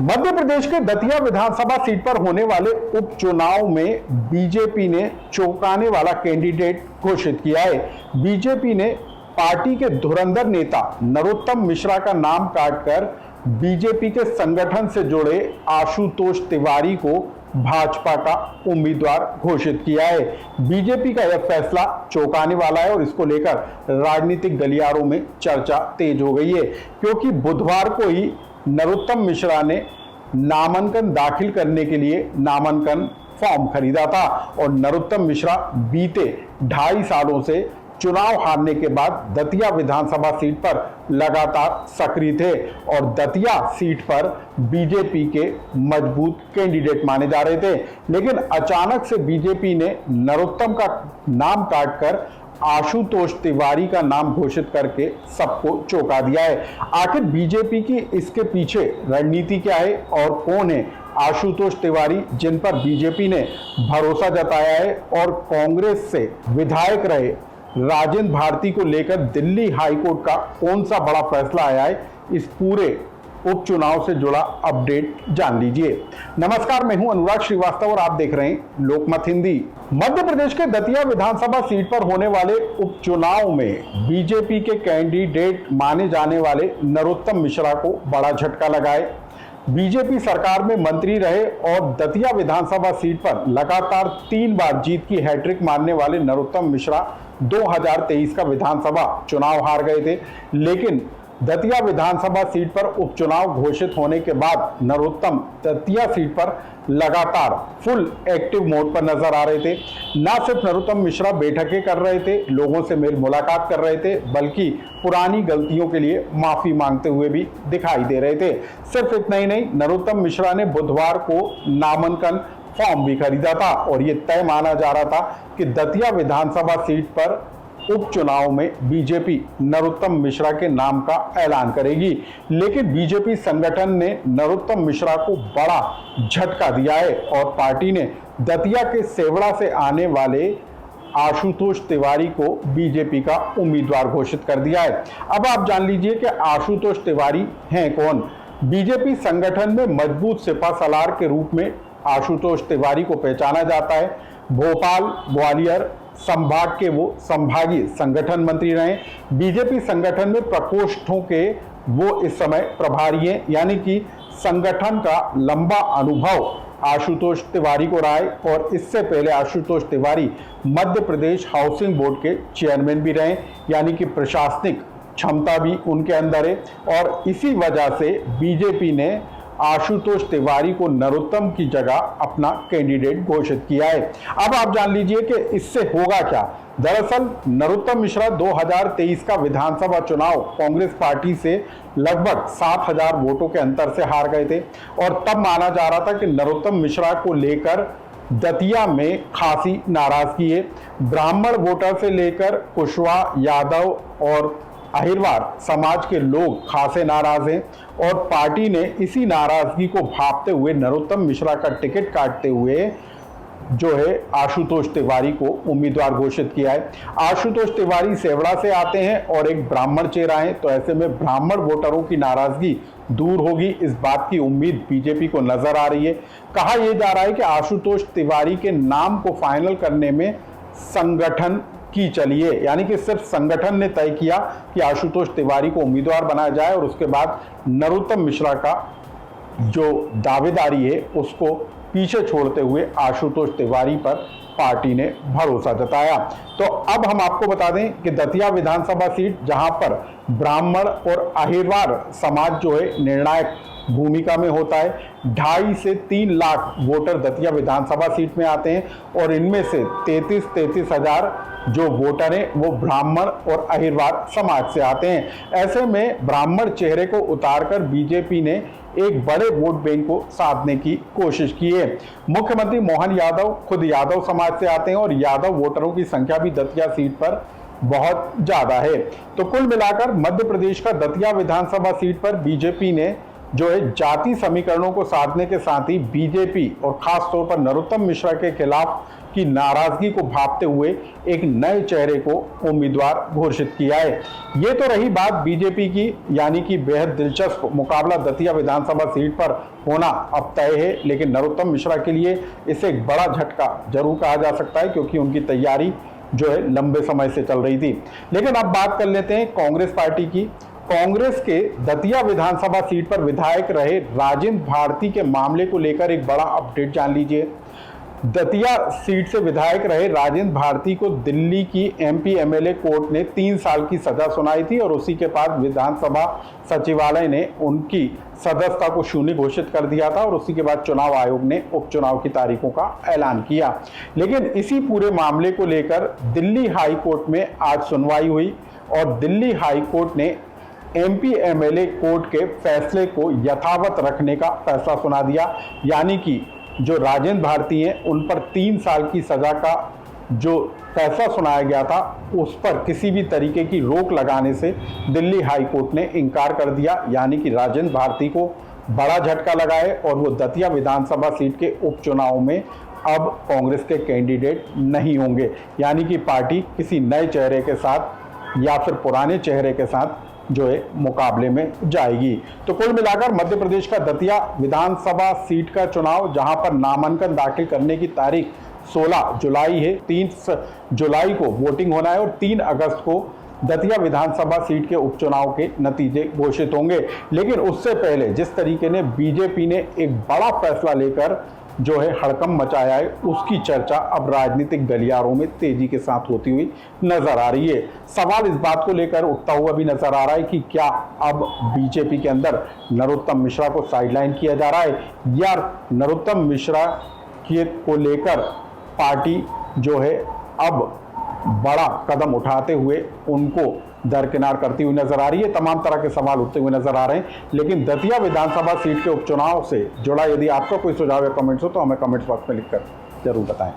मध्य प्रदेश के दतिया विधानसभा सीट पर होने वाले उपचुनाव में बीजेपी ने चौंकाने वाला कैंडिडेट घोषित किया है। बीजेपी ने पार्टी के धुरंधर नेता नरोत्तम मिश्रा का नाम काटकर बीजेपी के संगठन से जुड़े आशुतोष तिवारी को भाजपा का उम्मीदवार घोषित किया है। बीजेपी का यह फैसला चौंकाने वाला है और इसको लेकर राजनीतिक गलियारों में चर्चा तेज हो गई है, क्योंकि बुधवार को ही नरोत्तम मिश्रा ने नामांकन दाखिल करने के लिए नामांकन फॉर्म खरीदा था और नरोत्तम मिश्रा बीते 2.5 सालों से चुनाव हारने के बाद दतिया विधानसभा सीट पर लगातार सक्रिय थे और दतिया सीट पर बीजेपी के मजबूत कैंडिडेट माने जा रहे थे। लेकिन अचानक से बीजेपी ने नरोत्तम का नाम काटकर आशुतोष तिवारी का नाम घोषित करके सबको चौंका दिया है। आखिर बीजेपी की इसके पीछे रणनीति क्या है और कौन है आशुतोष तिवारी, जिन पर बीजेपी ने भरोसा जताया है, और कांग्रेस से विधायक रहे राजेंद्र भारती को लेकर दिल्ली हाईकोर्ट का कौन सा बड़ा फैसला आया है, इस पूरे उपचुनाव से जुड़ा अपडेट जान लीजिए। नमस्कार, मैं हूं अनुराग श्रीवास्तव और आप देख रहे हैं लोकमत हिंदी। मध्य प्रदेश के दतिया विधानसभा सीट पर होने वाले उपचुनाव में बीजेपी के कैंडिडेट माने जाने वाले नरोत्तम मिश्रा को बड़ा झटका लगा है। बीजेपी सरकार में मंत्री रहे और दतिया विधानसभा सीट पर लगातार 3 बार जीत की हैट्रिक मारने वाले नरोत्तम मिश्रा 2023 का विधानसभा चुनाव हार गए थे। लेकिन दतिया विधानसभा सीट पर उपचुनाव घोषित होने के बाद नरोत्तम दतिया सीट पर लगातार फुल एक्टिव मोड पर नजर आ रहे थे। न सिर्फ नरोत्तम मिश्रा बैठकें कर रहे थे, लोगों से मेल मुलाकात कर रहे थे, बल्कि पुरानी गलतियों के लिए माफी मांगते हुए भी दिखाई दे रहे थे। सिर्फ इतना ही नहीं, नरोत्तम मिश्रा ने बुधवार को नामांकन फॉर्म भी खरीदा था और ये तय माना जा रहा था कि दतिया विधानसभा सीट पर उपचुनाव में बीजेपी नरोत्तम मिश्रा के नाम का ऐलान करेगी। लेकिन बीजेपी संगठन ने नरोत्तम मिश्रा को बड़ा झटका दिया है और पार्टी ने दतिया के सेवड़ा से आने वाले आशुतोष तिवारी को बीजेपी का उम्मीदवार घोषित कर दिया है। अब आप जान लीजिए कि आशुतोष तिवारी हैं कौन। बीजेपी संगठन में मजबूत सिपहसालार के रूप में आशुतोष तिवारी को पहचाना जाता है। भोपाल, ग्वालियर संभाग के वो संभागीय संगठन मंत्री रहे। बीजेपी संगठन में प्रकोष्ठों के वो इस समय प्रभारी हैं, यानी कि संगठन का लंबा अनुभव आशुतोष तिवारी को रहा है। और इससे पहले आशुतोष तिवारी मध्य प्रदेश हाउसिंग बोर्ड के चेयरमैन भी रहे, यानी कि प्रशासनिक क्षमता भी उनके अंदर है। और इसी वजह से बीजेपी ने आशुतोष तिवारी को नरोत्तम की जगह अपना कैंडिडेट घोषित किया है। अब आप जान लीजिए कि इससे होगा क्या। दरअसल नरोत्तम मिश्रा 2023 का विधानसभा चुनाव कांग्रेस पार्टी से लगभग 7,000 वोटों के अंतर से हार गए थे और तब माना जा रहा था कि नरोत्तम मिश्रा को लेकर दतिया में खासी नाराजगी है। ब्राह्मण वोटर से लेकर कुशवाहा, यादव और अहिरवार समाज के लोग खासे नाराज हैं और पार्टी ने इसी नाराजगी को भांपते हुए नरोत्तम मिश्रा का टिकट काटते हुए जो है आशुतोष तिवारी को उम्मीदवार घोषित किया है। आशुतोष तिवारी सेवड़ा से आते हैं और एक ब्राह्मण चेहरा है, तो ऐसे में ब्राह्मण वोटरों की नाराजगी दूर होगी, इस बात की उम्मीद बीजेपी को नजर आ रही है। कहा यह जा रहा है कि आशुतोष तिवारी के नाम को फाइनल करने में संगठन की चलिए, यानी कि सिर्फ संगठन ने तय किया कि आशुतोष तिवारी को उम्मीदवार बनाया जाए और उसके बाद नरोत्तम मिश्रा का जो दावेदारी है उसको पीछे छोड़ते हुए आशुतोष तिवारी पर पार्टी ने भरोसा जताया। तो अब हम आपको बता दें कि दतिया विधानसभा सीट, जहां पर ब्राह्मण और अहिरवार समाज जो है निर्णायक भूमिका में होता है, 2.5 से 3 लाख वोटर दतिया विधानसभा सीट में आते हैं और इनमें से 33 हजार जो वोटर हैं वो ब्राह्मण और अहिरवार समाज से आते हैं। ऐसे में ब्राह्मण चेहरे को उतारकर बीजेपी ने एक बड़े वोट बैंक को साधने की कोशिश की है। मुख्यमंत्री मोहन यादव खुद यादव समाज से आते हैं और यादव वोटरों की संख्या भी दतिया सीट पर बहुत ज्यादा है। तो कुल मिलाकर मध्य प्रदेश का दतिया विधानसभा सीट पर बीजेपी ने जो है जाति समीकरणों को साधने के साथ ही बीजेपी और खास तौर पर नरोत्तम मिश्रा के खिलाफ की नाराजगी को भांपते हुए एक नए चेहरे को उम्मीदवार घोषित किया है। ये तो रही बात बीजेपी की, यानी कि बेहद दिलचस्प मुकाबला दतिया विधानसभा सीट पर होना अब तय है, लेकिन नरोत्तम मिश्रा के लिए इसे एक बड़ा झटका जरूर कहा जा सकता है, क्योंकि उनकी तैयारी जो है लंबे समय से चल रही थी। लेकिन अब बात कर लेते हैं कांग्रेस पार्टी की। कांग्रेस के दतिया विधानसभा सीट पर विधायक रहे राजेंद्र भारती के मामले को लेकर एक बड़ा अपडेट जान लीजिए। दतिया सीट से विधायक रहे राजेंद्र भारती को दिल्ली की एमपी एमएलए कोर्ट ने 3 साल की सजा सुनाई थी और उसी के बाद विधानसभा सचिवालय ने उनकी सदस्यता को शून्य घोषित कर दिया था और उसी के बाद चुनाव आयोग ने उपचुनाव की तारीखों का ऐलान किया। लेकिन इसी पूरे मामले को लेकर दिल्ली हाई कोर्ट में आज सुनवाई हुई और दिल्ली हाई कोर्ट ने एमपी एमएलए कोर्ट के फैसले को यथावत रखने का फैसला सुना दिया, यानी कि जो राजेंद्र भारती हैं उन पर 3 साल की सजा का जो फैसला सुनाया गया था उस पर किसी भी तरीके की रोक लगाने से दिल्ली हाई कोर्ट ने इनकार कर दिया, यानी कि राजेंद्र भारती को बड़ा झटका लगा है और वो दतिया विधानसभा सीट के उपचुनाव में अब कांग्रेस के कैंडिडेट नहीं होंगे, यानी कि पार्टी किसी नए चेहरे के साथ या फिर पुराने चेहरे के साथ जो है मुकाबले में जाएगी। तो कुल मिलाकर मध्य प्रदेश का दतिया विधानसभा सीट का चुनाव, जहां पर नामांकन दाखिल करने की तारीख 16 जुलाई है, 3 जुलाई को वोटिंग होना है और 3 अगस्त को दतिया विधानसभा सीट के उपचुनाव के नतीजे घोषित होंगे। लेकिन उससे पहले जिस तरीके ने बीजेपी ने एक बड़ा फैसला लेकर जो है हड़कंप मचाया है, उसकी चर्चा अब राजनीतिक गलियारों में तेजी के साथ होती हुई नजर आ रही है। सवाल इस बात को लेकर उठता हुआ भी नजर आ रहा है कि क्या अब बीजेपी के अंदर नरोत्तम मिश्रा को साइडलाइन किया जा रहा है या नरोत्तम मिश्रा को लेकर पार्टी जो है अब बड़ा कदम उठाते हुए उनको दरकिनार करती हुई नजर आ रही है। तमाम तरह के सवाल उठते हुए नजर आ रहे हैं। लेकिन दतिया विधानसभा सीट के उपचुनाव से जुड़ा यदि आपका कोई सुझाव या कमेंट्स हो तो हमें कमेंट्स बॉक्स में लिखकर जरूर बताएं।